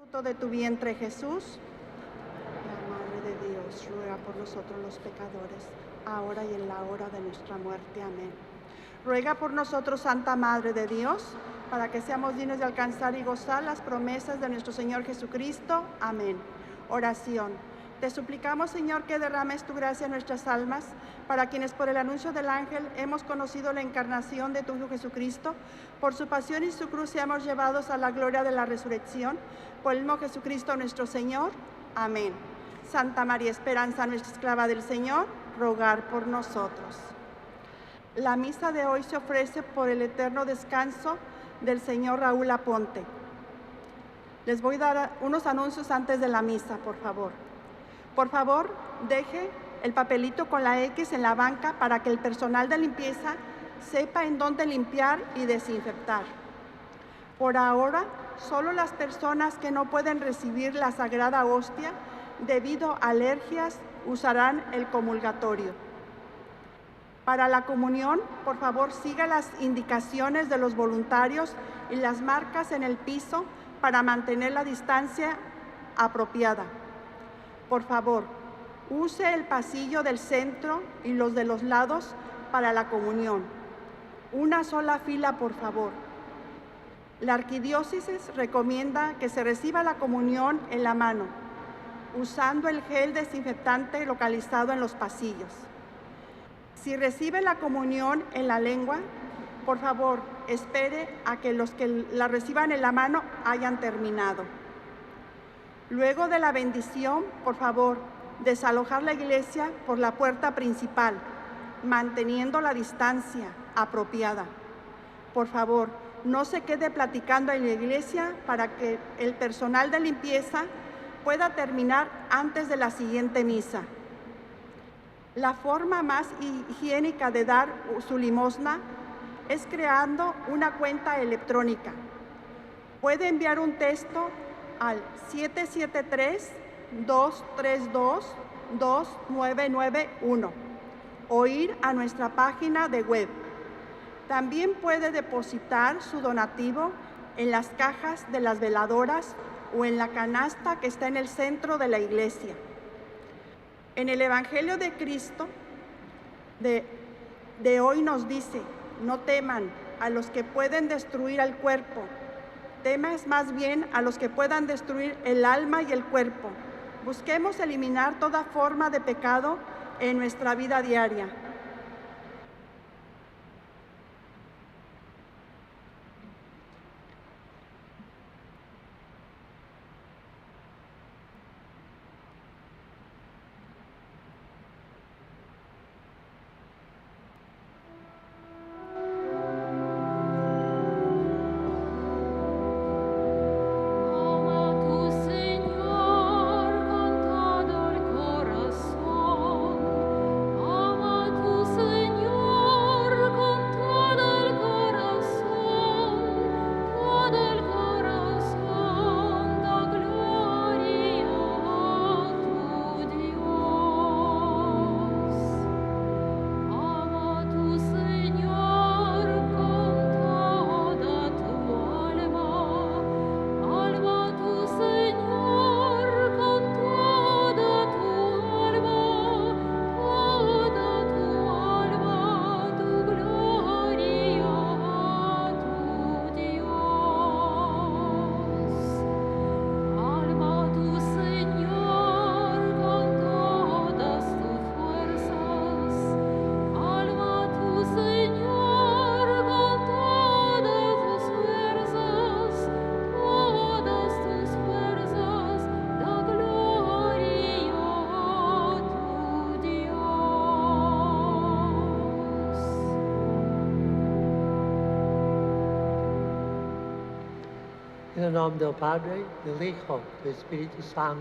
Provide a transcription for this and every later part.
Fruto de tu vientre, Jesús. La Madre de Dios, ruega por nosotros los pecadores, ahora y en la hora de nuestra muerte. Amén. Ruega por nosotros, Santa Madre de Dios, para que seamos dignos de alcanzar y gozar las promesas de nuestro Señor Jesucristo. Amén. Oración. Te suplicamos, Señor, que derrames tu gracia en nuestras almas, para quienes por el anuncio del ángel hemos conocido la encarnación de tu Hijo Jesucristo, por su pasión y su cruz seamos llevados a la gloria de la resurrección, por el mismo Jesucristo nuestro Señor. Amén. Santa María Esperanza, nuestra esclava del Señor, rogar por nosotros. La misa de hoy se ofrece por el eterno descanso del señor Raúl Aponte. Les voy a dar unos anuncios antes de la misa, por favor. Por favor, deje el papelito con la X en la banca para que el personal de limpieza sepa en dónde limpiar y desinfectar. Por ahora, solo las personas que no pueden recibir la Sagrada Hostia debido a alergias usarán el comulgatorio. Para la comunión, por favor, siga las indicaciones de los voluntarios y las marcas en el piso para mantener la distancia apropiada. Por favor, use el pasillo del centro y los de los lados para la comunión. Una sola fila, por favor. La arquidiócesis recomienda que se reciba la comunión en la mano, usando el gel desinfectante localizado en los pasillos. Si recibe la comunión en la lengua, por favor, espere a que los que la reciban en la mano hayan terminado. Luego de la bendición, por favor, desalojar la iglesia por la puerta principal, manteniendo la distancia apropiada. Por favor, no se quede platicando en la iglesia para que el personal de limpieza pueda terminar antes de la siguiente misa. La forma más higiénica de dar su limosna es creando una cuenta electrónica. Puede enviar un texto al 773-232-2991 o ir a nuestra página de web. También puede depositar su donativo en las cajas de las veladoras o en la canasta que está en el centro de la iglesia. En el Evangelio de Cristo de hoy nos dice: no teman a los que pueden destruir al cuerpo, temas más bien a los que puedan destruir el alma y el cuerpo. Busquemos eliminar toda forma de pecado en nuestra vida diaria. En el nombre del Padre, del Hijo, del Espíritu Santo.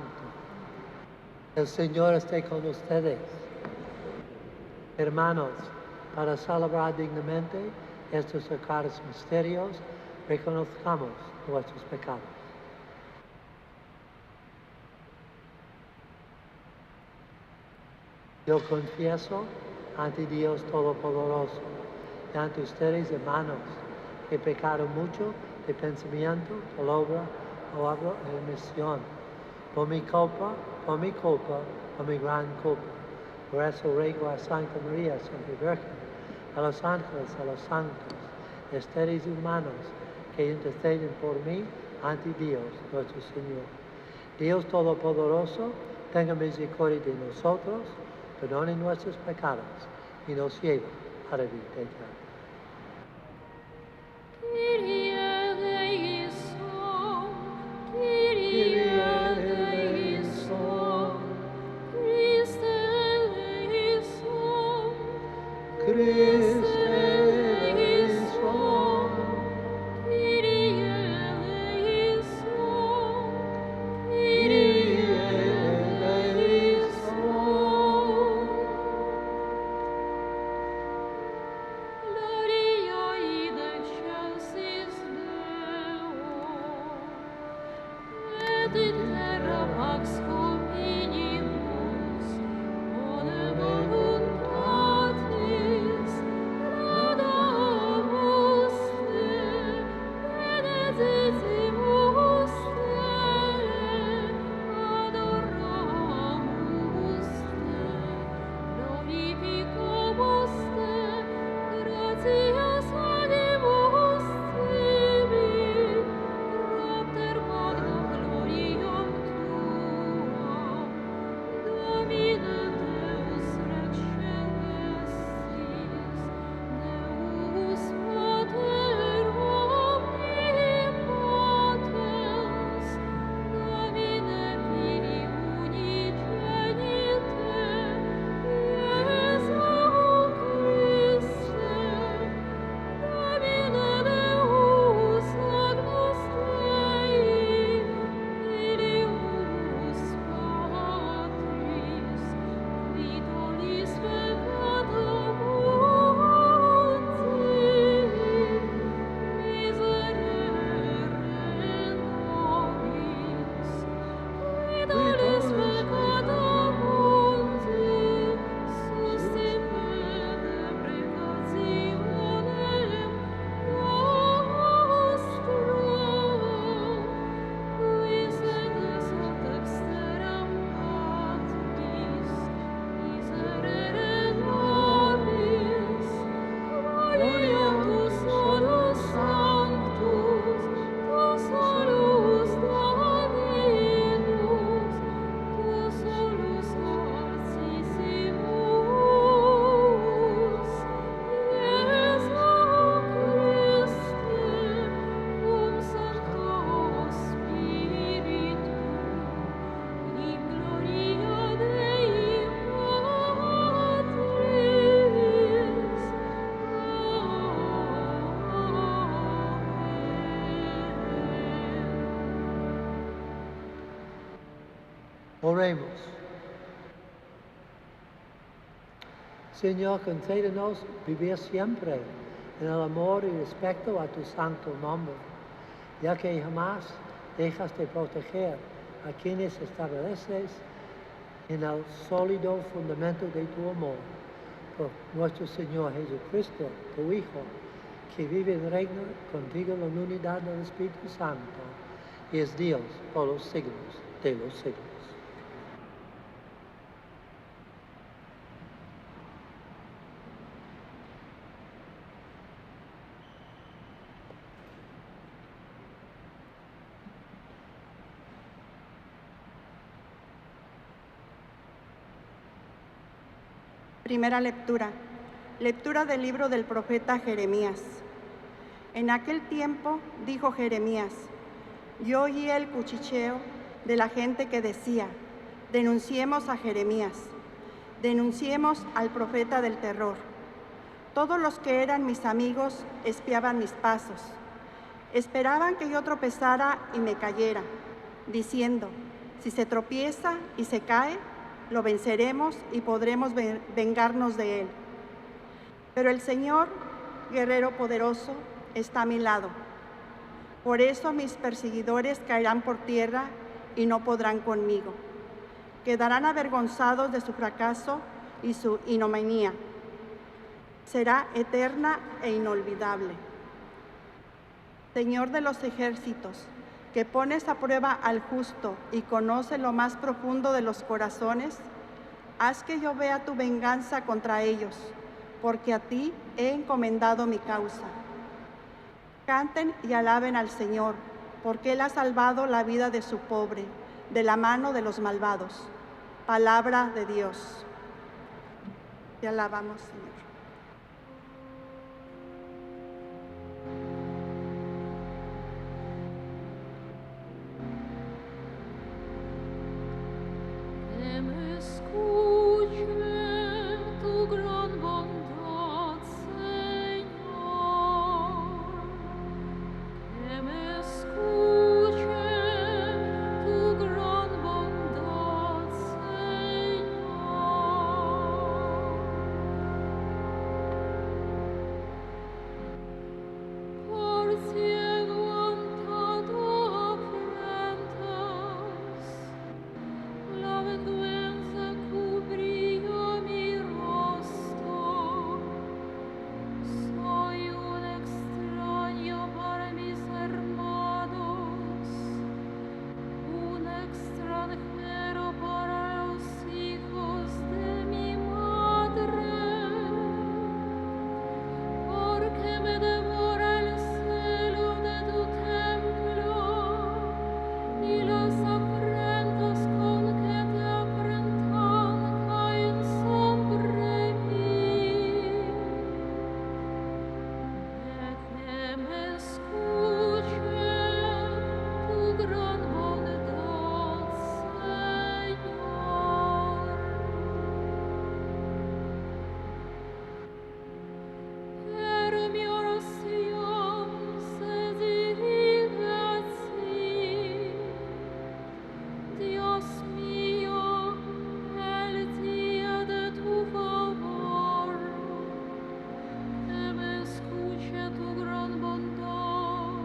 El Señor esté con ustedes. Hermanos, para celebrar dignamente estos sagrados misterios, reconozcamos nuestros pecados. Yo confieso ante Dios Todopoderoso y ante ustedes, hermanos, que he pecado mucho de pensamiento, palabra, o hablo en misión, por mi culpa, por mi gran culpa. Por eso ruego a Santa María, siempre Virgen, a los ángeles, a los santos, seres humanos, que interceden por mí ante Dios nuestro Señor. Dios Todopoderoso, tenga misericordia de nosotros, perdone nuestros pecados y nos lleve a la vida eterna. Kyrie eleison, Kyrie eleison, Christe eleison, Christe eleison, Kyrie eleison, Kyrie eleison. Gloria in excelsis Deo, et in terra pax hominibus, bone voluntatis, laudamus te, benedicimus te, adoramus te, glorificamus te, gratias animus tibi, propter magna gloriam tuam, Domine Deus Rex Celestis, Deus Pater omnipotens, Domine Filii unigenite, Iesu Christe, Domine Deus Agnus Dei, Filius Patris, qui tollis peccata mundi, miserere nobis, qui tollis peccata mundi, suscipere precautionem nostrum, qui sedes ad exteram patris, miserere nobis, gloria tu solus sanctus, tu solus Dominus, tu solus Alcissimus, Iesu Christe, cum Sancto Spiritu, in gloria Dei Patris. Amen. Oremos. Señor, concédenos vivir siempre en el amor y respeto a tu santo nombre, ya que jamás dejas de proteger a quienes estableces en el sólido fundamento de tu amor. Por nuestro Señor Jesucristo, tu Hijo, que vive y reina contigo en la unidad del Espíritu Santo, y es Dios por los siglos de los siglos. Primera lectura. Lectura del libro del profeta Jeremías. En aquel tiempo dijo Jeremías: yo oí el cuchicheo de la gente que decía: denunciemos a Jeremías, denunciemos al profeta del terror. Todos los que eran mis amigos espiaban mis pasos, esperaban que yo tropezara y me cayera, diciendo: si se tropieza y se cae, lo venceremos y podremos vengarnos de él. Pero el Señor, guerrero poderoso, está a mi lado. Por eso mis perseguidores caerán por tierra y no podrán conmigo. Quedarán avergonzados de su fracaso y su ignominia. Será eterna e inolvidable. Señor de los ejércitos, que pones a prueba al justo y conoce lo más profundo de los corazones, haz que yo vea tu venganza contra ellos, porque a ti he encomendado mi causa. Canten y alaben al Señor, porque Él ha salvado la vida de su pobre, de la mano de los malvados. Palabra de Dios. Te alabamos, Señor. Que me escuche tu gran bondad, Señor. Que me escuche tu gran bondad, Señor. Por ciego aguantado afrentas, la vergüenza cubrió mi rostro. Soy un extraño para mis hermanos, un extranjero para los hijos de mi madre. Porque me devora el celo de tu templo y las afrentas con que te afrentan caen sobre mí. Que me escuche tu gran bondad, Señor. Pero mi oración se dirige a ti, Dios mío, el día de tu favor. Que me escuche tu gran bondad,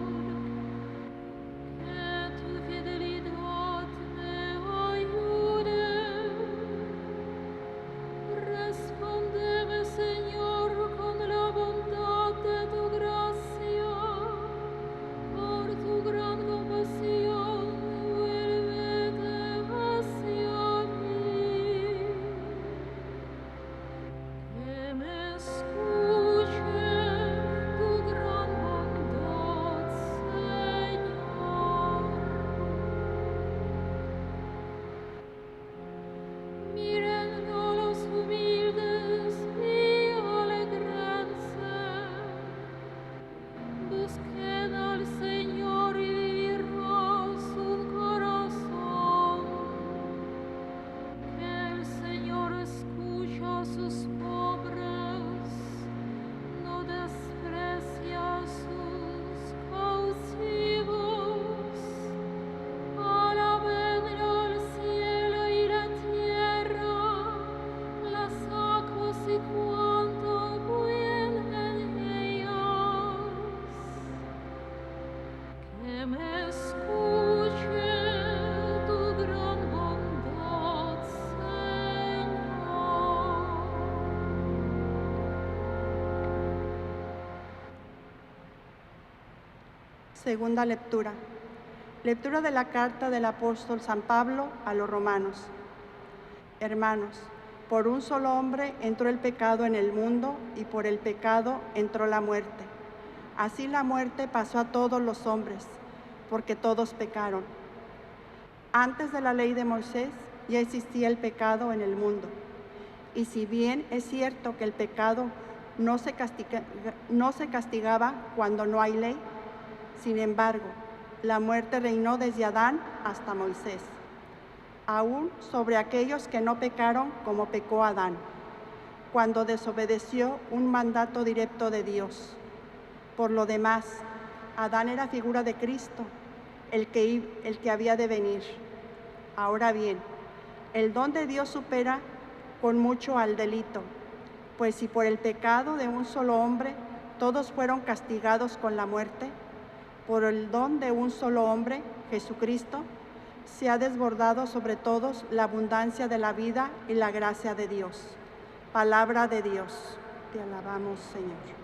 que tu fidelidad me ayude. Respóndeme, Señor, con la bondad de tu gracia. Por tu gran compasión, vuélvete hacia mí. Que me escuche tu gran bondad, Señor. Miren a los humildes y alegrense. Busquen al Señor y vivirá su corazón. Que el Señor escucha a sus pobres, no desprecia a sus cautivos. Alaben al cielo y la tierra, las aguas y cuanto fluyen en ellas. Que me escuche tu gran bondad, Señor. Segunda lectura. Lectura de la carta del apóstol San Pablo a los romanos. Hermanos, por un solo hombre entró el pecado en el mundo y por el pecado entró la muerte. Así la muerte pasó a todos los hombres, porque todos pecaron. Antes de la ley de Moisés ya existía el pecado en el mundo. Y si bien es cierto que el pecado no se castigaba cuando no hay ley, sin embargo, la muerte reinó desde Adán hasta Moisés, aún sobre aquellos que no pecaron como pecó Adán, cuando desobedeció un mandato directo de Dios. Por lo demás, Adán era figura de Cristo, el que había de venir. Ahora bien, el don de Dios supera con mucho al delito, pues si por el pecado de un solo hombre todos fueron castigados con la muerte, por el don de un solo hombre, Jesucristo, se ha desbordado sobre todos la abundancia de la vida y la gracia de Dios. Palabra de Dios. Te alabamos, Señor.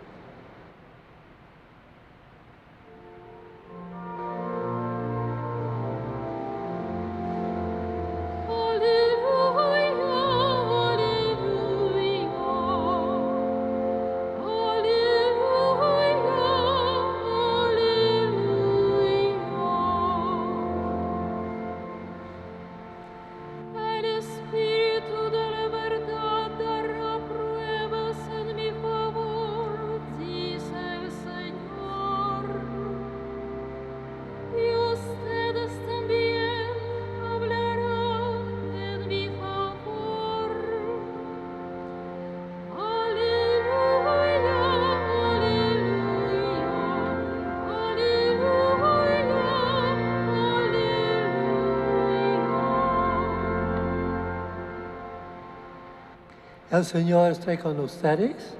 El Señor esté con ustedes.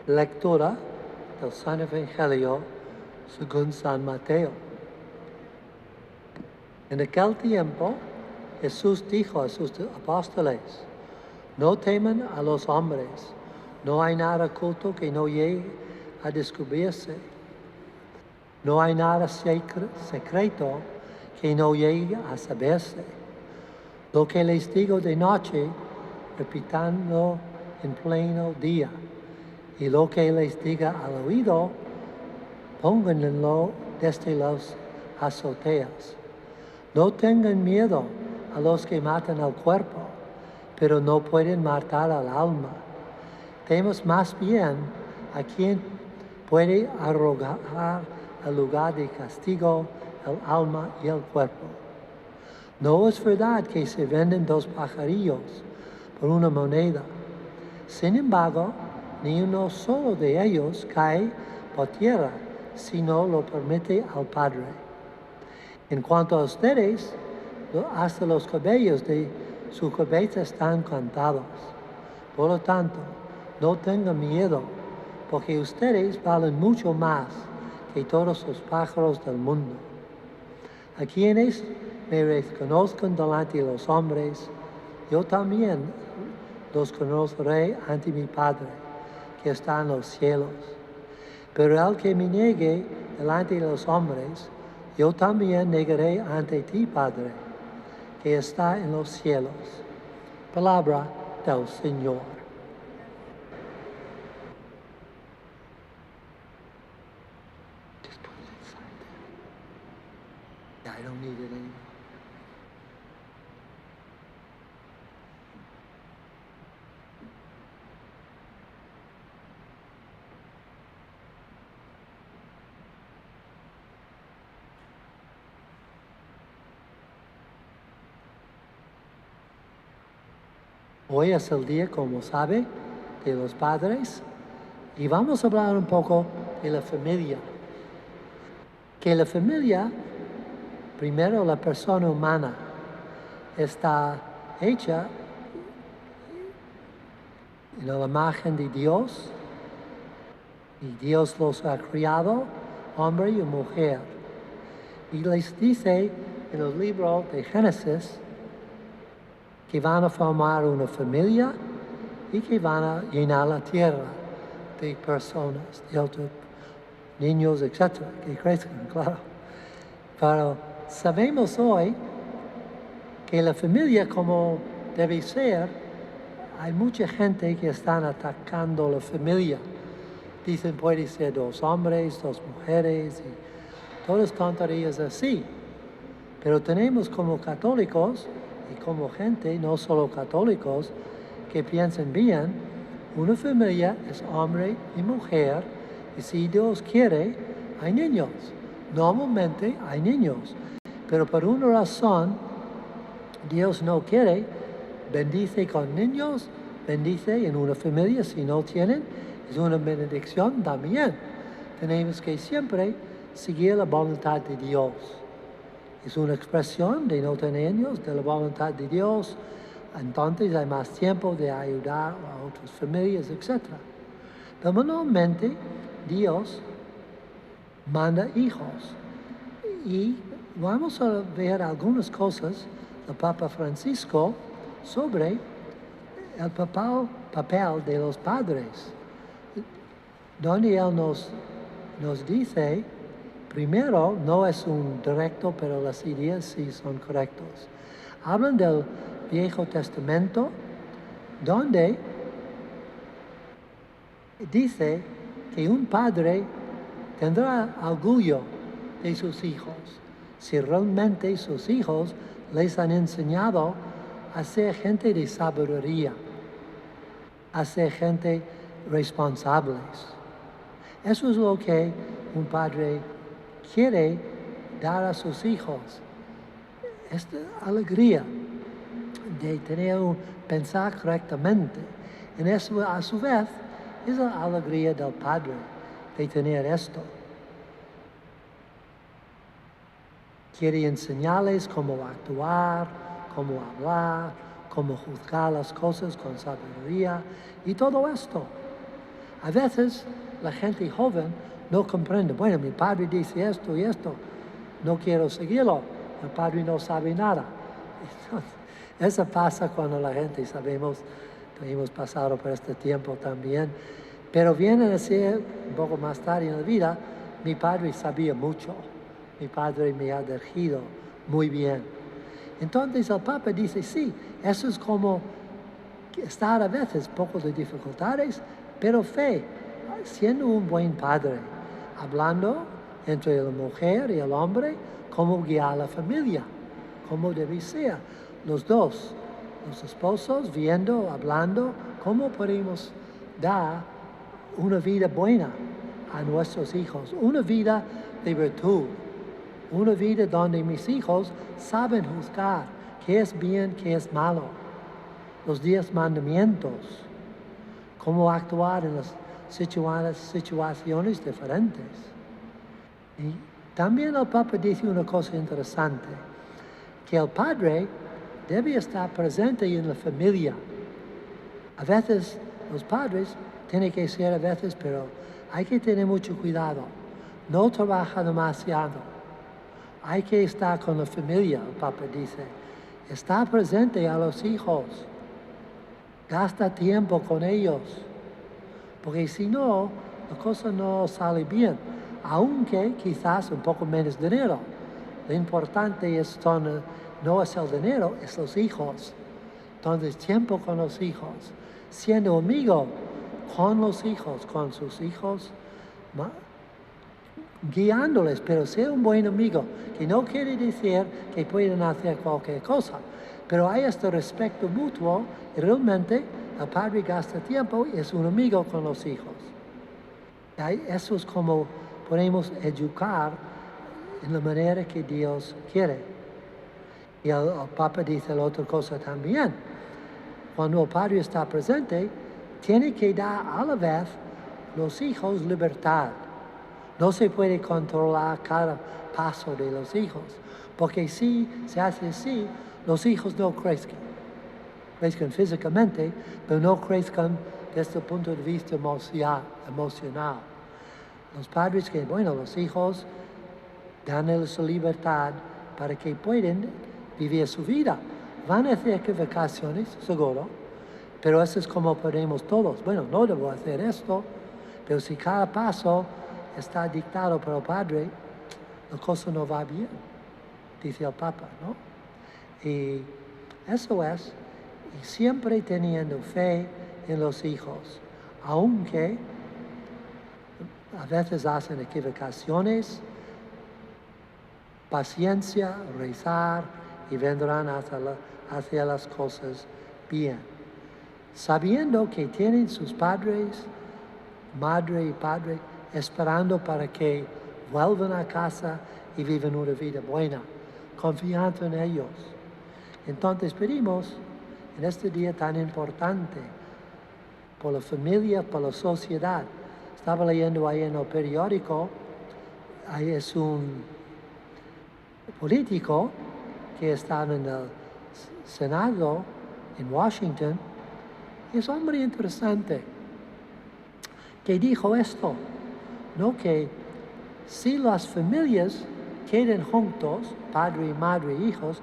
Lectura del Santo Evangelio según San Mateo. En aquel tiempo, Jesús dijo a sus apóstoles, no teman a los hombres, no hay nada oculto que no llegue a descubrirse, no hay nada secreto que no llegue a saberse. Lo que les digo de noche, repitando en pleno día, y lo que les diga al oído, pónganlo desde las azoteas. No tengan miedo a los que matan al cuerpo, pero no pueden matar al alma. Temas más bien a quien puede arrogar el lugar de castigo, el alma y el cuerpo. No es verdad que se venden 2 pajarillos por una moneda. Sin embargo, ni uno solo de ellos cae por tierra, si no lo permite al Padre. En cuanto a ustedes, hasta los cabellos de su cabeza están contados. Por lo tanto, no tengan miedo, porque ustedes valen mucho más que todos los pájaros del mundo. A quienes me reconozcan delante de los hombres, yo también los conoceré ante mi Padre, que está en los cielos. Pero el que me niegue delante de los hombres, yo también negaré ante ti, Padre, que está en los cielos. Palabra del Señor. I don't need it anymore. Hoy es el día, como sabe, de los padres y vamos a hablar un poco de la familia. Que la familia, primero la persona humana, está hecha en la imagen de Dios y Dios los ha creado, hombre y mujer. Y les dice en el libro de Génesis que van a formar una familia y que van a llenar la tierra de personas, de otros niños, etcétera, que crezcan, claro. Pero sabemos hoy que la familia, como debe ser, hay mucha gente que están atacando la familia. Dicen puede ser 2 hombres, 2 mujeres y todas tonterías así. Pero tenemos como católicos y como gente, no solo católicos, que piensen bien, una familia es hombre y mujer, y si Dios quiere, hay niños. Normalmente hay niños, pero por una razón, Dios no quiere, bendice con niños, bendice en una familia, si no tienen, es una bendición también. Tenemos que siempre seguir la voluntad de Dios. Es una expresión de no tener niños, de la voluntad de Dios. Entonces hay más tiempo de ayudar a otras familias, etc. Pero normalmente Dios manda hijos. Y vamos a ver algunas cosas del Papa Francisco sobre el papel de los padres. Donde él nos dice, primero, no es un directo, pero las ideas sí son correctas. Hablan del Viejo Testamento, donde dice que un padre tendrá orgullo de sus hijos si realmente sus hijos les han enseñado a ser gente de sabiduría, a ser gente responsables. Eso es lo que un padre quiere dar a sus hijos. Esta alegría de pensar correctamente. Y eso, a su vez, es la alegría del Padre de tener esto. Quiere enseñarles cómo actuar, cómo hablar, cómo juzgar las cosas con sabiduría y todo esto. A veces la gente joven no comprende, bueno, mi padre dice esto y esto, no quiero seguirlo, el padre no sabe nada. Eso pasa cuando la gente, sabemos que hemos pasado por este tiempo también, pero viene a decir un poco más tarde en la vida, mi padre sabía mucho, mi padre me ha dirigido muy bien. Entonces el Papa dice, sí, eso es como estar a veces un poco de dificultades, pero fe, siendo un buen padre, hablando entre la mujer y el hombre, cómo guiar a la familia, cómo debe ser. Los dos, los esposos, viendo, hablando, cómo podemos dar una vida buena a nuestros hijos, una vida de virtud, una vida donde mis hijos saben juzgar qué es bien, qué es malo, los 10 mandamientos, cómo actuar en las situaciones diferentes. Y también el Papa dice una cosa interesante, que el padre debe estar presente en la familia. A veces los padres tienen que ser a veces, pero hay que tener mucho cuidado. No trabaja demasiado. Hay que estar con la familia, el Papa dice. Está presente a los hijos. Gasta tiempo con ellos. Porque si no, la cosa no sale bien. Aunque quizás un poco menos dinero. Lo importante es no es el dinero, es los hijos. Entonces, tiempo con los hijos. Siendo amigo con los hijos, con sus hijos, guiándoles, pero ser un buen amigo, que no quiere decir que pueden hacer cualquier cosa, pero hay este respeto mutuo y realmente el padre gasta tiempo y es un amigo con los hijos. Y eso es como podemos educar en la manera que Dios quiere. Y el Papa dice la otra cosa también. Cuando el padre está presente, tiene que dar a la vez los hijos libertad. No se puede controlar cada paso de los hijos, porque si se hace así, los hijos no crezcan. Crezcan físicamente, pero no crezcan desde el punto de vista emocional. Los padres que, los hijos dan su libertad para que puedan vivir su vida. Van a hacer equivocaciones, seguro, pero eso es como podemos todos. No debo hacer esto, pero si cada paso está dictado por el Padre, la cosa no va bien, dice el Papa, ¿no? Y eso es, y siempre teniendo fe en los hijos, aunque a veces hacen equivocaciones, paciencia, rezar, y vendrán hacia las cosas bien. Sabiendo que tienen sus padres, madre y padre, esperando para que vuelvan a casa y vivan una vida buena, confiando en ellos. Entonces pedimos en este día tan importante por la familia, por la sociedad. Estaba leyendo ahí en el periódico, ahí es un político que está en el Senado en Washington, y es un hombre interesante, que dijo esto, ¿no? Que si las familias quedan juntos, padre y madre e hijos,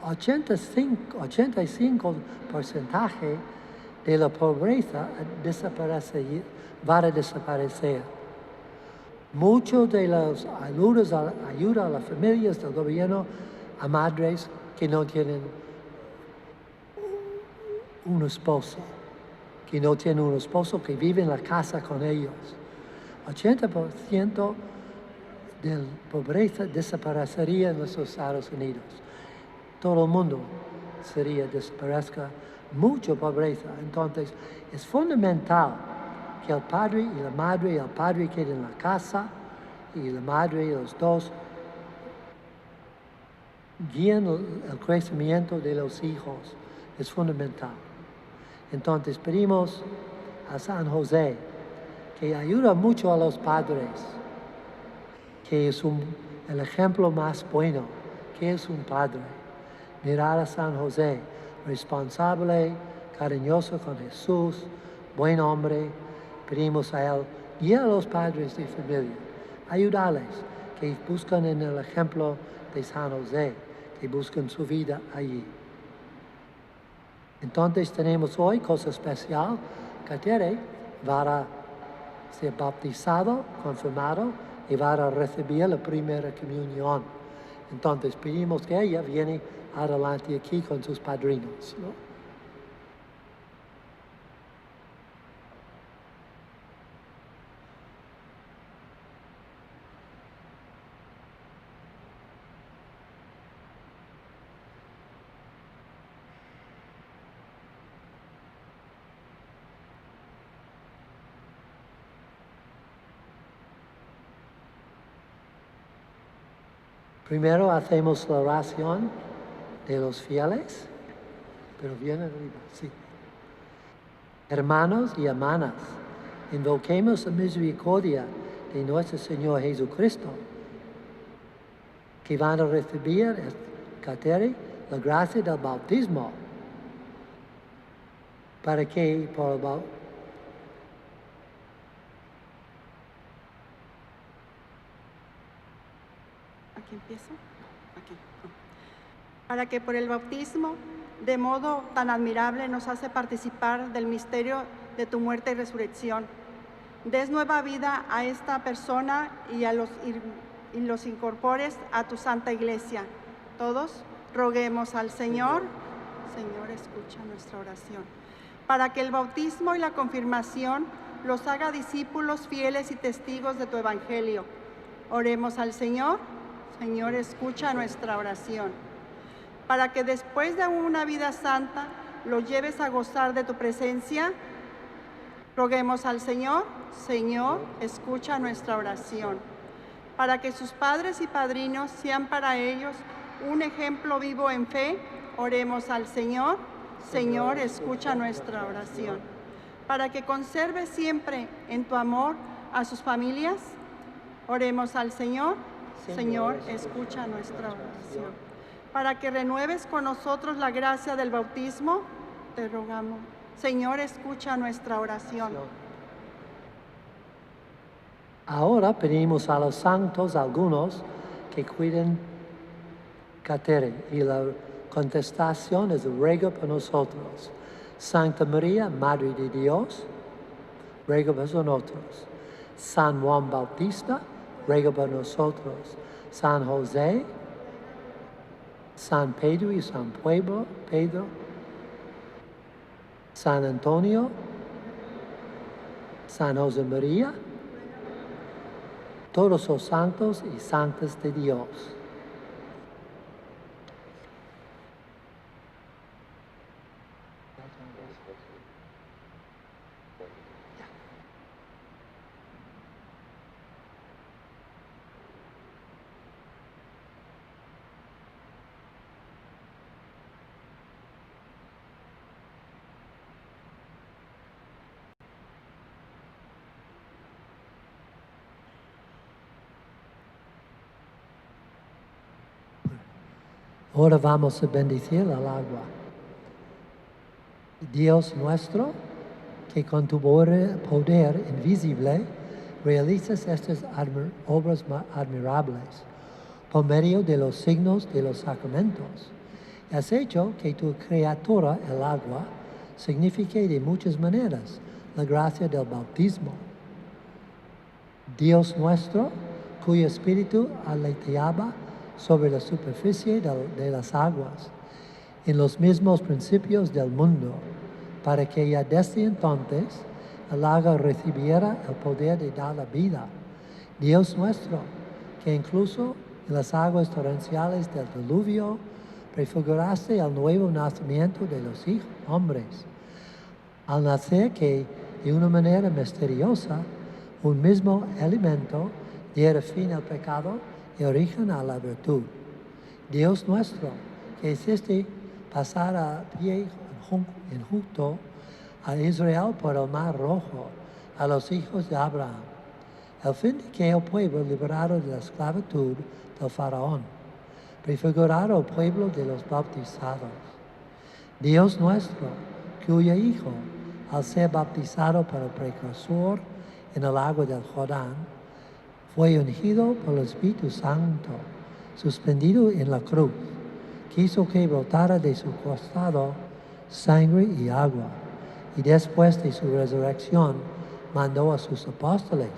85% de la pobreza va a desaparecer. Mucho de las ayuda a las familias del gobierno, a madres que no tienen un esposo, que vive en la casa con ellos. 80% de la pobreza desaparecería en los Estados Unidos. Todo el mundo desaparezca mucha pobreza. Entonces, es fundamental que el padre y la madre, el padre quede en la casa y la madre y los dos guíen el crecimiento de los hijos. Es fundamental. Entonces pedimos a San José que ayuda mucho a los padres, que es el ejemplo más bueno, que es un padre. Mirar a San José, responsable, cariñoso con Jesús, buen hombre. Pedimos a Él, guía a los padres de familia, ayudarles, que buscan en el ejemplo de San José, que buscan su vida allí. Entonces tenemos hoy cosa especial, Katere va a ser bautizado, confirmado y va a recibir la primera comunión. Entonces pedimos que ella viene adelante aquí con sus padrinos, ¿no? Primero hacemos la oración de los fieles, pero bien arriba, sí. Hermanos y hermanas, invoquemos la misericordia de nuestro Señor Jesucristo, que van a recibir, Katere, la gracia del bautismo, para que por el bautismo ¿empiezo? Aquí. Para que por el bautismo, de modo tan admirable, nos hace participar del misterio de tu muerte y resurrección. Des nueva vida a esta persona y los incorpores a tu santa iglesia. Todos roguemos al Señor. Señor, escucha nuestra oración. Para que el bautismo y la confirmación los haga discípulos fieles y testigos de tu evangelio. Oremos al Señor. Señor, escucha nuestra oración. Para que después de una vida santa los lleves a gozar de tu presencia, roguemos al Señor. Señor, escucha nuestra oración. Para que sus padres y padrinos sean para ellos un ejemplo vivo en fe, oremos al Señor. Señor, escucha nuestra oración. Para que conserve siempre en tu amor a sus familias, oremos al Señor. Señor, escucha nuestra oración. Para que renueves con nosotros la gracia del bautismo, te rogamos. Señor, escucha nuestra oración. Ahora pedimos a los santos algunos que cuiden Katere y la contestación es ruego por nosotros. Santa María, Madre de Dios, ruega por nosotros. San Juan Bautista, ruega por nosotros. San José, San Pedro y San Pedro, San Antonio, San José María, todos los santos y santas de Dios. Ahora vamos a bendecir el agua. Dios nuestro, que con tu poder invisible realizas estas obras admirables por medio de los signos de los sacramentos. Has hecho que tu criatura, el agua, signifique de muchas maneras la gracia del bautismo. Dios nuestro, cuyo espíritu aleteaba sobre la superficie de las aguas, en los mismos principios del mundo, para que ya desde entonces el agua recibiera el poder de dar la vida. Dios nuestro, que incluso en las aguas torrenciales del diluvio prefiguraste el nuevo nacimiento de los hijos hombres, al nacer que de una manera misteriosa un mismo alimento diera fin al pecado y origen a la virtud. Dios nuestro, que hiciste pasar a pie enjuto a Israel por el mar rojo, a los hijos de Abraham, el fin de que el pueblo liberado de la esclavitud del faraón, prefigurado al pueblo de los bautizados. Dios nuestro, cuyo Hijo, al ser bautizado por el precursor en el agua del Jordán, fue ungido por el Espíritu Santo, suspendido en la cruz, quiso que brotara de su costado sangre y agua, y después de su resurrección mandó a sus apóstoles,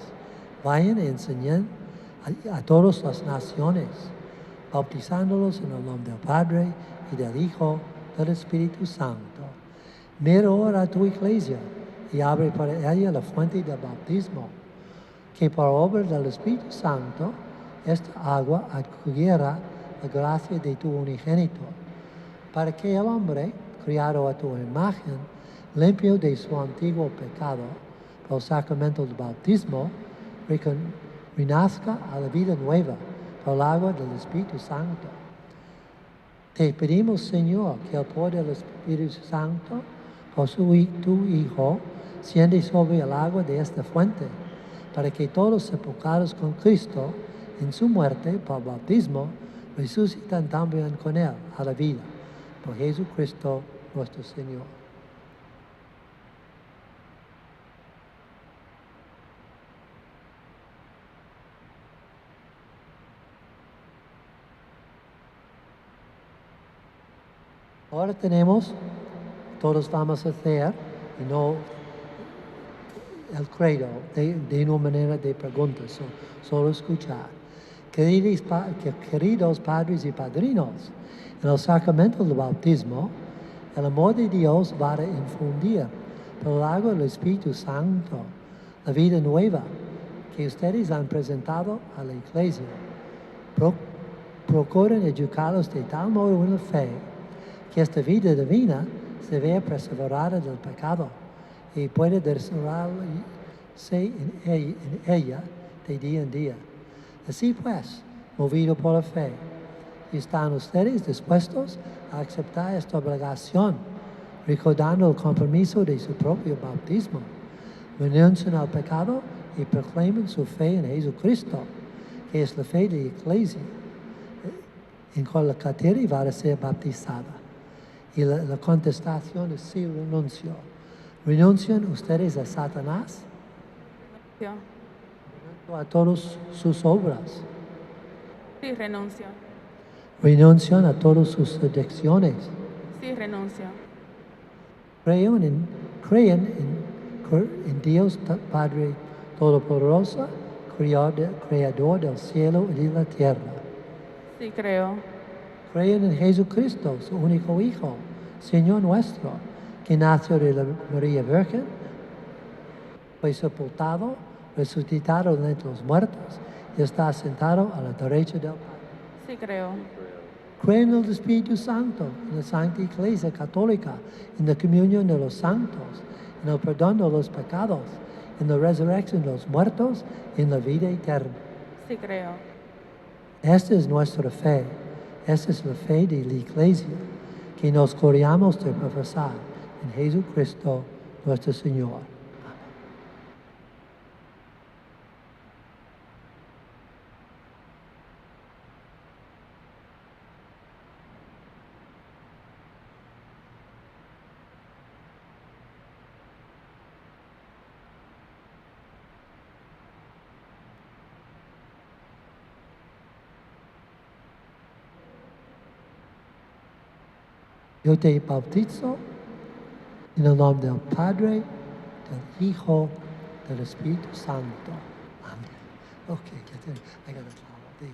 vayan y enseñen a todas las naciones, bautizándolos en el nombre del Padre y del Hijo y del Espíritu Santo. Mira ahora a tu iglesia y abre para ella la fuente del bautismo, que por obra del Espíritu Santo esta agua adquiriera la gracia de tu unigénito, para que el hombre, criado a tu imagen, limpio de su antiguo pecado, por el sacramento del bautismo, renazca a la vida nueva por el agua del Espíritu Santo. Te pedimos, Señor, que el poder del Espíritu Santo, por tu Hijo, siente sobre el agua de esta fuente, para que todos sepultados con Cristo en su muerte por bautismo, resucitan también con Él a la vida. Por Jesucristo nuestro Señor. Ahora todos vamos a hacer, y no el credo, de una manera de preguntas, solo escuchar. Queridos padres y padrinos, en el sacramento del bautismo, el amor de Dios va a infundir por el agua del Espíritu Santo la vida nueva que ustedes han presentado a la Iglesia. Procuren educarlos de tal modo en la fe que esta vida divina se vea perseverada del pecado y puede desarrollarse en ella de día en día. Así pues, movido por la fe, ¿están ustedes dispuestos a aceptar esta obligación, recordando el compromiso de su propio bautismo? Renuncian al pecado y proclaman su fe en Jesucristo, que es la fe de la Iglesia, en la que va a ser bautizada. Y la contestación es sí, renuncio. ¿Renuncian ustedes a Satanás? Sí, A todas sus obras. sí, renuncio. Renuncian a todas sus adicciones. Sí, renuncio. Creen en Dios Padre Todopoderoso, Creador del cielo y de la tierra. Sí, creo. Creen en Jesucristo, su único Hijo, Señor nuestro, que nació de la María Virgen, fue sepultado, resucitado de entre los muertos y está sentado a la derecha del Padre. Sí, creo. Creen en el Espíritu Santo, en la Santa Iglesia Católica, en la comunión de los santos, en el perdón de los pecados, en la resurrección de los muertos y en la vida eterna. Sí, creo. Esta es nuestra fe. Esta es la fe de la Iglesia que nos gloriamos de profesar en Jesucristo nuestro Señor. Yo te bautizo en el nombre del Padre, del Hijo, del Espíritu Santo. Amén. Okay, I got it. There you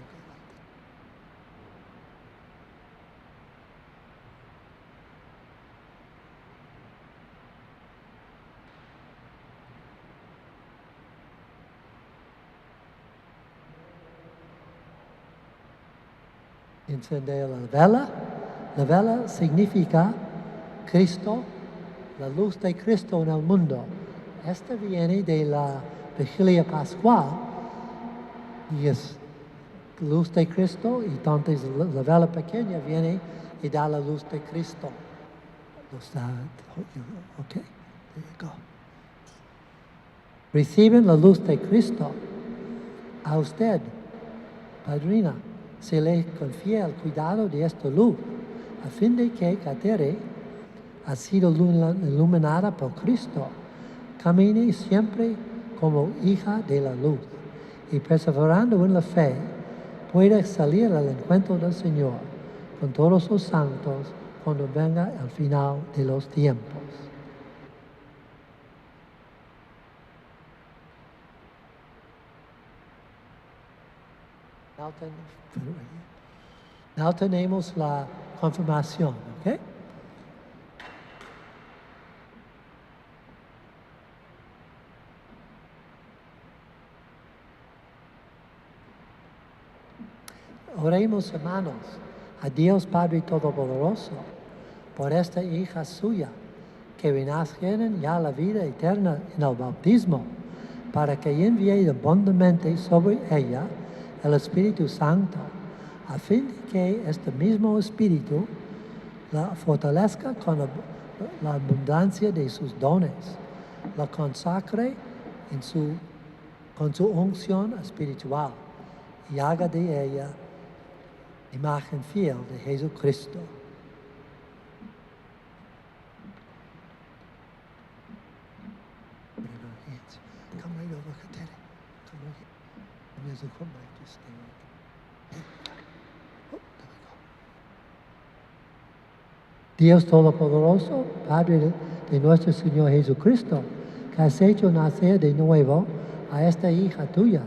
go. Encender la vela. La vela significa Cristo, la luz de Cristo en el mundo. Esta viene de la vigilia pascual y es luz de Cristo, y entonces la vela pequeña viene y da la luz de Cristo. Ok, there you go. Reciben la luz de Cristo. A usted, padrina, se le confía el cuidado de esta luz, a fin de que Catere ha sido iluminada por Cristo. Camine siempre como hija de la luz y perseverando en la fe, puede salir al encuentro del Señor con todos los santos cuando venga el final de los tiempos. Now tenemos la confirmación, ¿ok? Oremos, hermanos, a Dios Padre Todopoderoso, por esta hija suya, que renacieron ya la vida eterna en el bautismo, para que envíe abundantemente sobre ella el Espíritu Santo, a fin de que este mismo Espíritu la fortalezca con la abundancia de sus dones, la consacre con su unción espiritual y haga de ella imagen fiel de Jesucristo. Come right over, Kateri. Come right here. There's a foot mic, just stay right there. Oh, there we go. Dios Todopoderoso, Padre de nuestro Señor Jesucristo, que has hecho nacer de nuevo a esta hija tuya,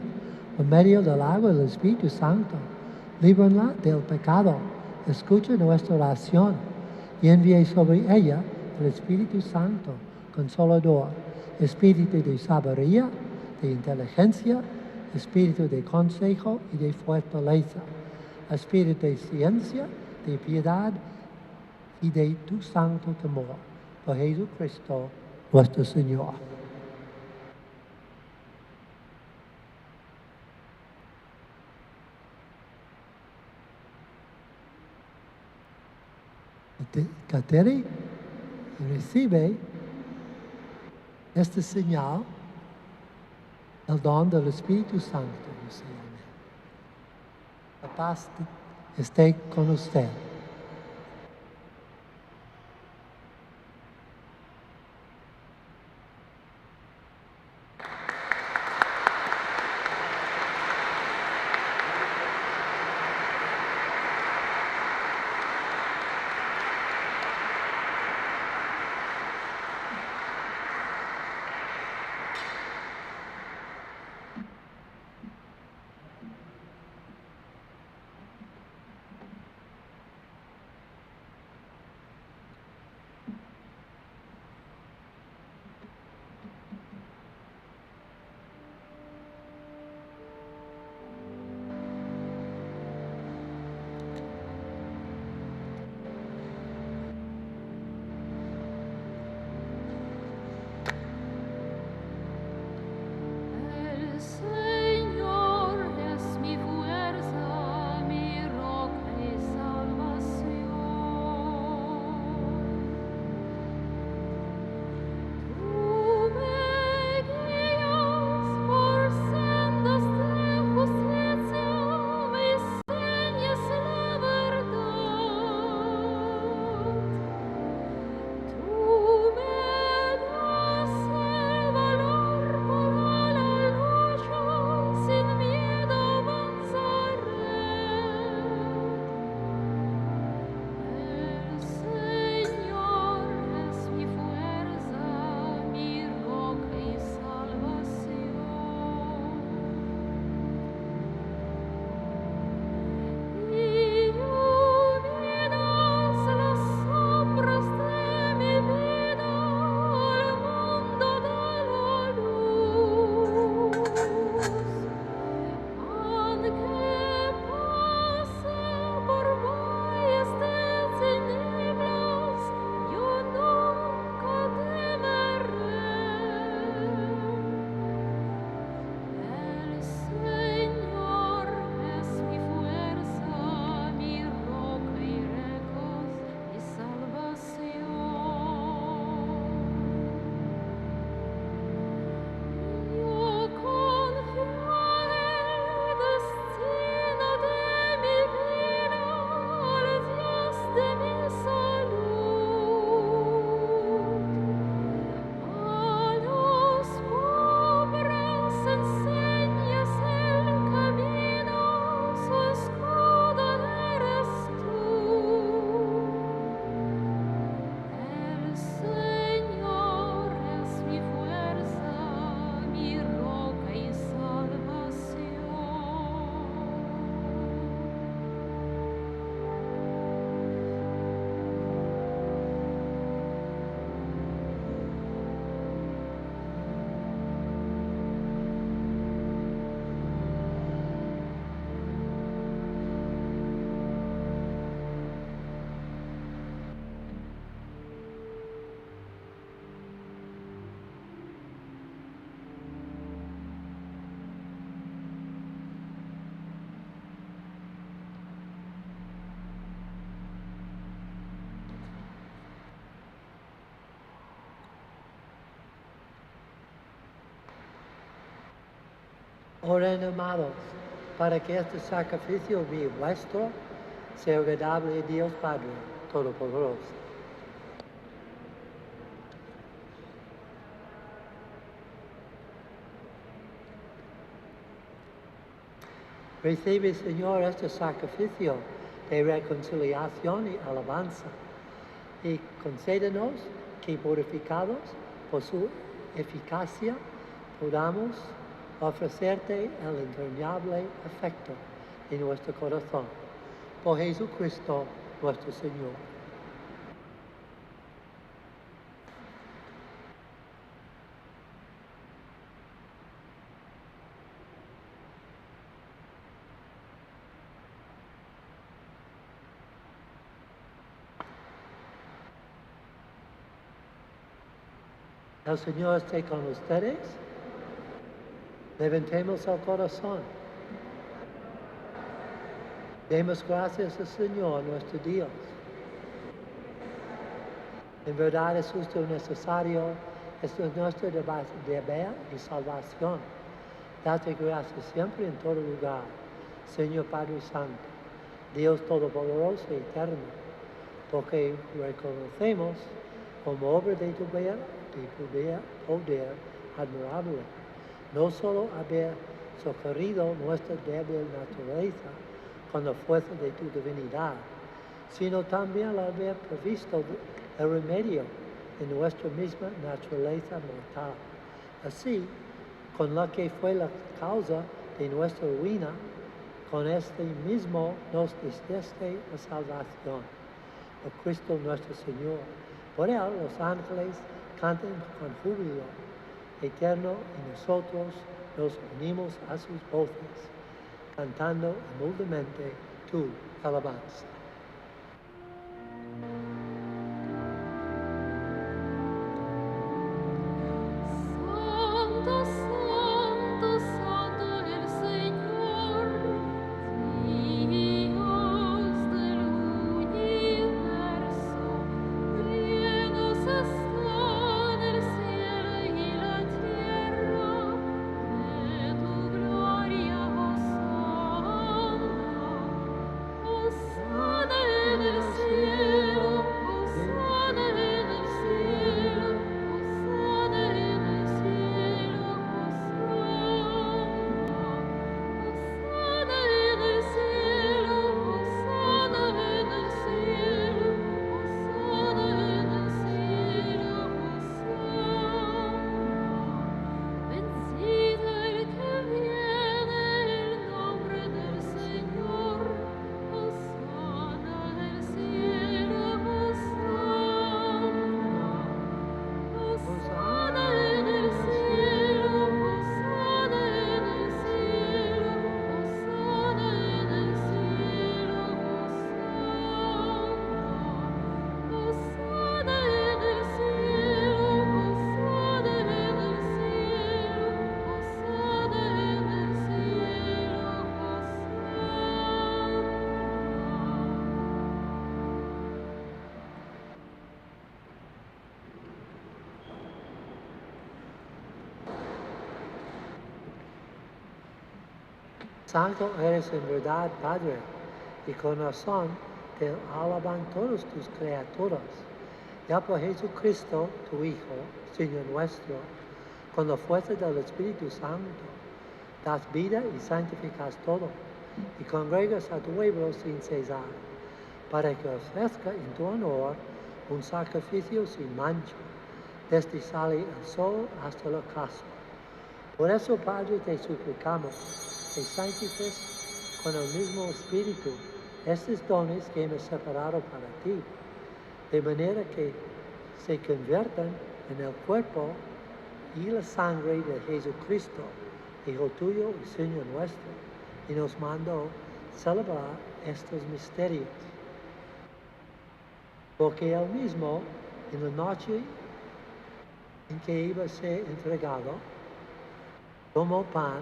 por medio del agua y del Espíritu Santo, líbrala del pecado, escucha nuestra oración y envíe sobre ella el Espíritu Santo, Consolador, Espíritu de sabiduría, de inteligencia, Espíritu de consejo y de fortaleza, Espíritu de ciencia, de piedad y de tu santo temor, por Jesucristo nuestro Señor. Kateri recibe este señal, el don del Espíritu Santo. La paz esté con usted. Oren, amados, para que este sacrificio mío vuestro sea agradable a Dios Padre Todopoderoso. Recibe, Señor, este sacrificio de reconciliación y alabanza, y concédenos que, purificados por su eficacia, podamos ofrecerte el entrañable afecto de nuestro corazón. Por Jesucristo nuestro Señor. El Señor esté con ustedes. Levantemos el corazón. Demos gracias al Señor nuestro Dios. En verdad es justo y necesario, es nuestro deber y salvación. Date gracias siempre en todo lugar, Señor Padre Santo, Dios Todopoderoso y Eterno, porque reconocemos como obra de tu poder admirable, no solo haber socorrido nuestra débil naturaleza con la fuerza de tu divinidad, sino también al haber previsto el remedio de nuestra misma naturaleza mortal. Así, con la que fue la causa de nuestra ruina, con este mismo nos diste la salvación. Por Cristo nuestro Señor. Por él los ángeles cantan con júbilo eterno y nosotros nos unimos a sus voces, cantando humildemente tu alabanza. Santo, santo, santo el Señor, Dios del universo, llenos están el cielo y la tierra de tu gloria, Hosanna. Hosanna en el cielo, Hosanna en el cielo, Hosanna en el cielo, Hosanna en el cielo, Hosanna en el cielo, Hosanna en el cielo, Hosanna. Bendito el que viene en nombre del Señor, Hosanna en el cielo, Hosanna en el cielo, Hosanna en el cielo, Hosanna en el cielo, Hosanna en el cielo, Hosanna en el cielo, Hosanna en el cielo, Santo eres en verdad, Padre, y con razón te alaban todas tus criaturas. Ya por Jesucristo, tu Hijo, Señor nuestro, con la fuerza del Espíritu Santo, das vida y santificas todo, y congregas a tu pueblo sin cesar, para que ofrezca en tu honor un sacrificio sin mancha, desde sale el sol hasta el ocaso. Por eso, Padre, te suplicamos que santifiques con el mismo Espíritu estos dones que hemos separado para ti, de manera que se conviertan en el cuerpo y la sangre de Jesucristo, Hijo tuyo y Señor nuestro, y nos mandó celebrar estos misterios. Porque él mismo, en la noche en que iba a ser entregado, tomó pan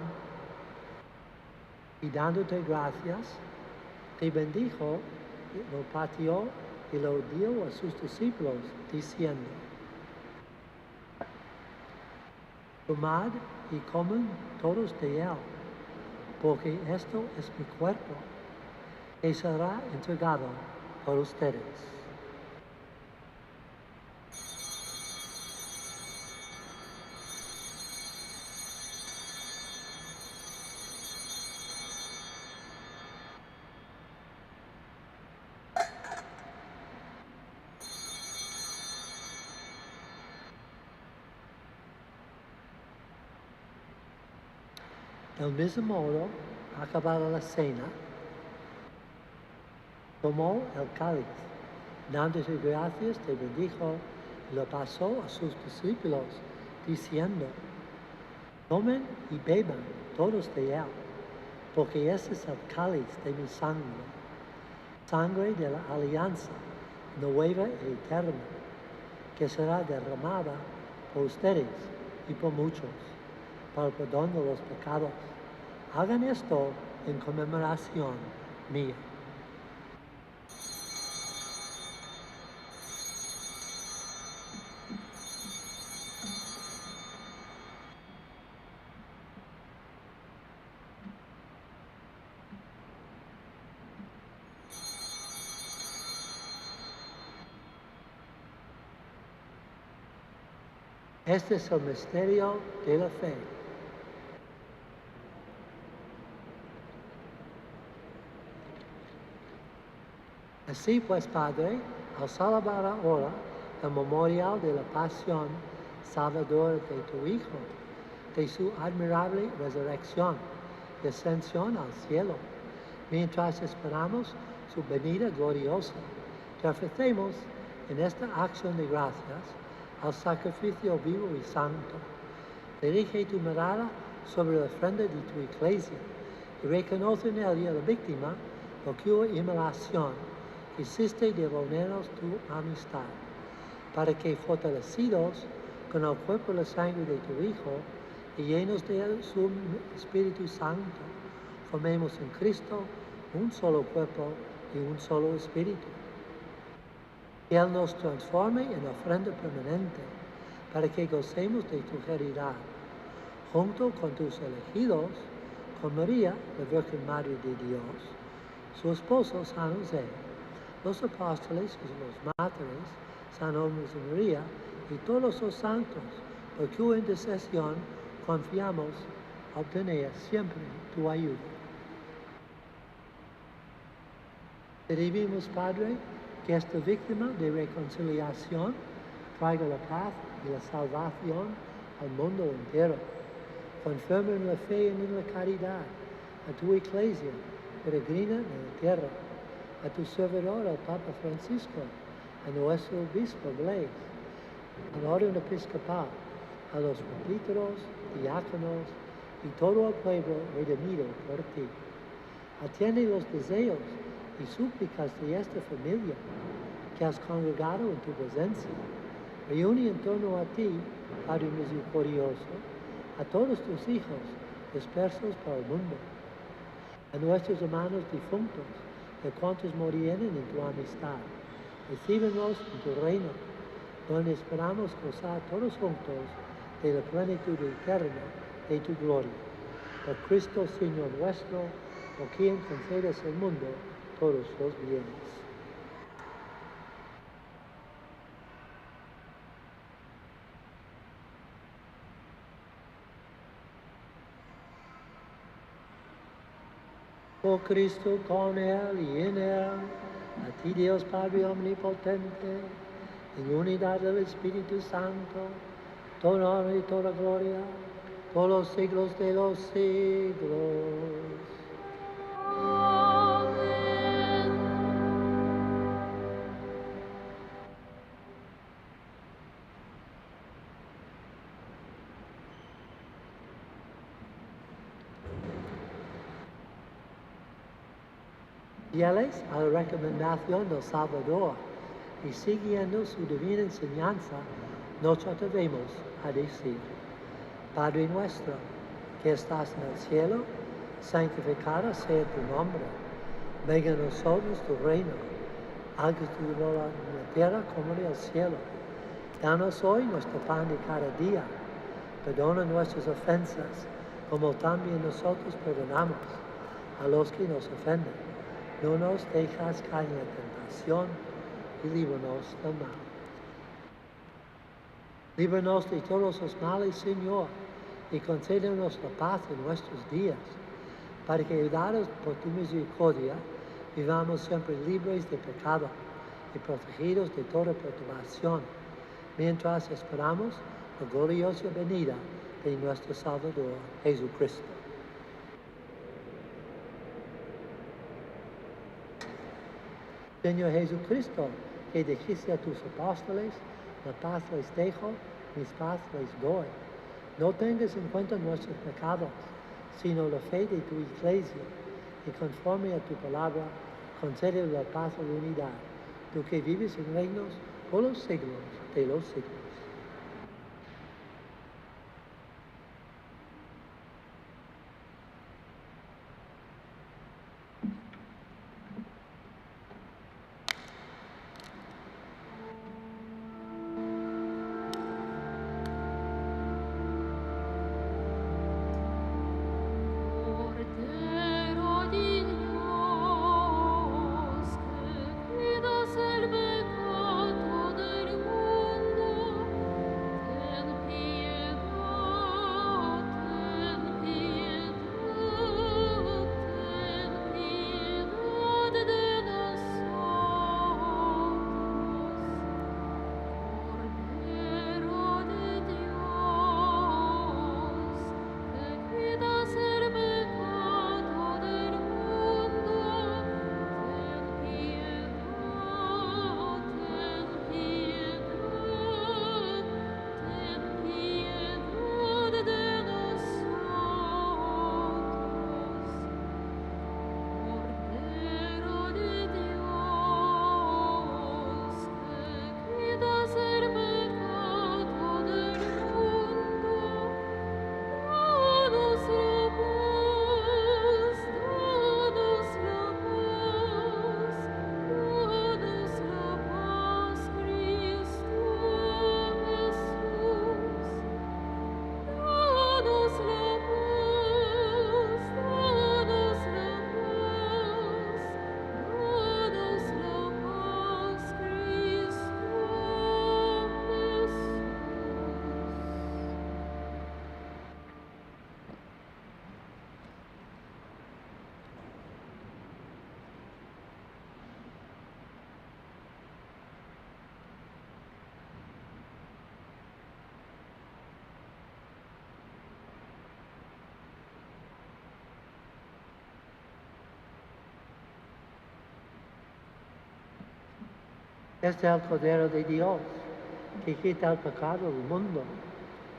y dándote gracias, te bendijo, lo partió y lo dio a sus discípulos, diciendo: tomad y coman todos de él, porque esto es mi cuerpo, que será entregado por ustedes. Del mismo modo, acabada la cena, tomó el cáliz, dándole gracias, te bendijo y lo pasó a sus discípulos, diciendo, tomen y beban todos de él, porque ese es el cáliz de mi sangre, sangre de la alianza nueva y eterna, que será derramada por ustedes y por muchos, para el perdón de los pecados. Hagan esto en conmemoración mía. Este es el misterio de la fe. Así pues, Padre, al celebrar ahora el memorial de la pasión salvadora de tu Hijo, de su admirable resurrección y ascensión al cielo, mientras esperamos su venida gloriosa, te ofrecemos en esta acción de gracias al sacrificio vivo y santo. Dirige tu mirada sobre la ofrenda de tu iglesia y reconoce en ella la víctima por cuya inmolación hiciste devolvernos tu amistad, para que fortalecidos con el cuerpo y la sangre de tu Hijo y llenos de su Espíritu Santo, formemos en Cristo un solo cuerpo y un solo espíritu. Que Él nos transforme en ofrenda permanente, para que gocemos de tu caridad, junto con tus elegidos, con María, la Virgen Madre de Dios, su esposo San José, los apóstoles y los mártires, San José María, y todos los santos, por cuya intercesión confiamos obtener siempre tu ayuda. Pedimos, Padre, que esta víctima de reconciliación traiga la paz y la salvación al mundo entero. Confirma en la fe y en la caridad a tu iglesia peregrina en la tierra, a tu servidor, el Papa Francisco, a nuestro obispo Blaise, al orden episcopal, a los presbíteros, diáconos y todo el pueblo redimido por ti. Atiende los deseos y súplicas de esta familia que has congregado en tu presencia. Reúne en torno a ti, Padre misericordioso, a todos tus hijos dispersos por el mundo, a nuestros hermanos difuntos, de cuantos murieron en tu amistad. Recíbenos en tu reino, donde esperamos gozar todos juntos de la plenitud eterna de tu gloria. Por Cristo, Señor nuestro, por quien concedes al mundo todos los bienes. Por Cristo, con Él y en Él, a ti Dios Padre Omnipotente, en unidad del Espíritu Santo, toda honra y toda gloria, por los siglos de los siglos. Fieles a la recomendación del Salvador y siguiendo su divina enseñanza, nos atrevemos a decir: Padre nuestro, que estás en el cielo, santificado sea tu nombre. Venga a nosotros tu reino. Hágase tu voluntad en la tierra como en el cielo. Danos hoy nuestro pan de cada día. Perdona nuestras ofensas, como también nosotros perdonamos a los que nos ofenden. No nos dejas caer en la tentación y líbranos del mal. Líbranos de todos los males, Señor, y concédenos la paz en nuestros días, para que, ayudados por tu misericordia, vivamos siempre libres de pecado y protegidos de toda perturbación, mientras esperamos la gloriosa venida de nuestro Salvador, Jesucristo. Señor Jesucristo, que dijiste a tus apóstoles, la paz les dejo, mis paz les doy. No tengas en cuenta nuestros pecados, sino la fe de tu iglesia, y conforme a tu palabra, concede la paz y la unidad, tú que vives en reinos por los siglos de los siglos. Cordero di Dios, que quitas el pecado del mundo, ten piedad, ten piedad, ten piedad de nosotros. Cordero de Dios, que quitas el pecado del mundo, ten piedad, ten piedad, ten piedad de nosotros. Cordero de Dios, que quitas el pecado del mundo, danos la paz, danos la paz, Cristo Jesús. Danos la paz, danos la paz, Cristo Jesús. Este es el Cordero de Dios, que quita el pecado del mundo.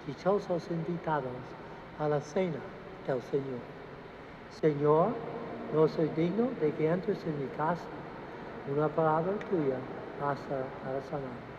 Dichosos invitados a la cena del Señor. Señor, no soy digno de que entres en mi casa. Una palabra tuya basta para sanar.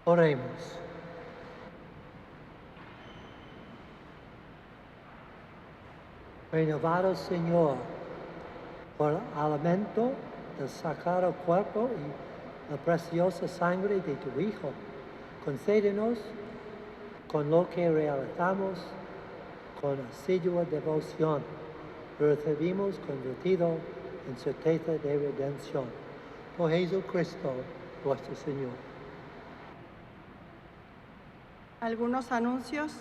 Oremos. Renovados, Señor, por el alimento del sagrado cuerpo y la preciosa sangre de tu Hijo, concédenos con lo que realizamos con asidua devoción, recibimos convertido en certeza de redención. Por Jesucristo, nuestro Señor. Algunos anuncios.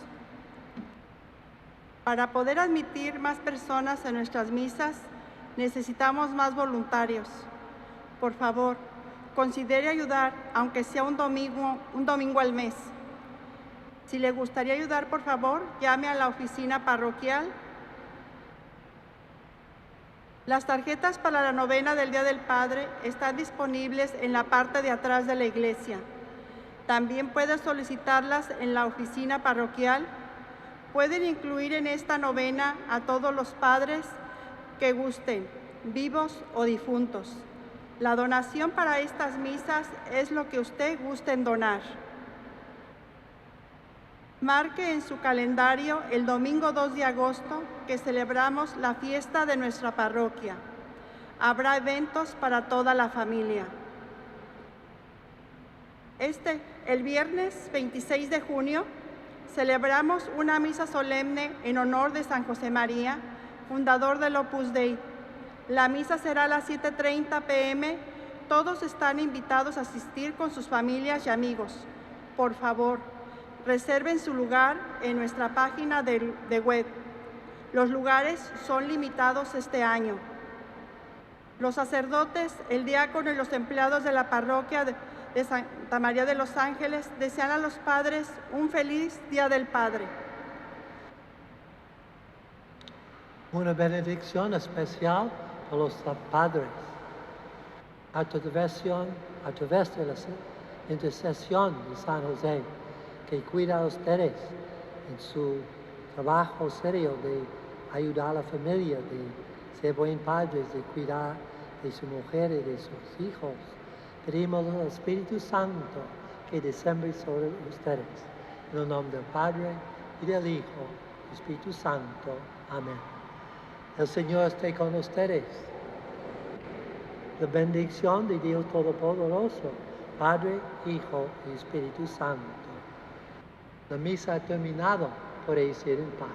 Para poder admitir más personas en nuestras misas, necesitamos más voluntarios. Por favor, considere ayudar, aunque sea un domingo al mes. Si le gustaría ayudar, por favor, llame a la oficina parroquial. Las tarjetas para la novena del Día del Padre están disponibles en la parte de atrás de la iglesia. También puede solicitarlas en la oficina parroquial. Pueden incluir en esta novena a todos los padres que gusten, vivos o difuntos. La donación para estas misas es lo que usted guste en donar. Marque en su calendario el domingo 2 de agosto que celebramos la fiesta de nuestra parroquia. Habrá eventos para toda la familia. El viernes 26 de junio, celebramos una misa solemne en honor de San José María, fundador del Opus Dei. La misa será a las 7:30 p.m. Todos están invitados a asistir con sus familias y amigos. Por favor, reserven su lugar en nuestra página de web. Los lugares son limitados este año. Los sacerdotes, el diácono y los empleados de la parroquia de Santa María de los Ángeles desean a los padres un feliz Día del Padre. Una benedicción especial a los padres. A través de la intercesión de San José, que cuida a ustedes en su trabajo serio de ayudar a la familia, de ser buen padres, de cuidar de su mujer y de sus hijos. Pedimos al Espíritu Santo que descienda sobre ustedes. En el nombre del Padre, y del Hijo, y del Espíritu Santo. Amén. El Señor esté con ustedes. La bendición de Dios Todopoderoso, Padre, Hijo y Espíritu Santo. La misa ha terminado. Podéis ir en paz.